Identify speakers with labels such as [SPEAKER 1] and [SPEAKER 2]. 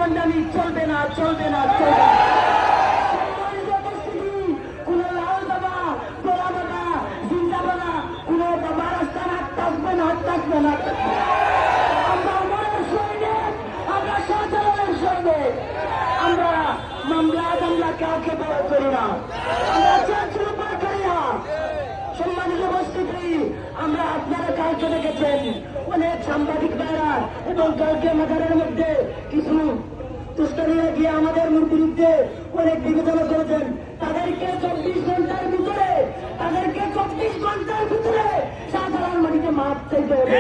[SPEAKER 1] গুন্ডামি চলবে না, চলবে না, চলবে না। সম্মানিত উপস্থিতি, কোন লাল বাবা, গোলা বাবা, জিন্দা বাবা, কোন বাবা রাস্তা হাত থাকবে না, হাত থাকবে না। আমরা আমাদের সৈনিক, আমরা শাহজালালের সৈনিক। আমরা মামলা কাউকে বড় করি না, আমরা চাকরি করি না। সম্মানিত উপস্থিতি, আমরা আপনারা কালকে দেখেছেন অনেক সাংবাদিক ভাইরা এবং কালকে মাজারের মধ্যে কিছু তুষ্টারীরা গিয়ে আমাদের বিরুদ্ধে অনেক বিবেচনা করেছেন। তাদেরকে 24 ঘন্টার ভিতরে শাহজালাল মাটিতে মাপ চাইতে হবে।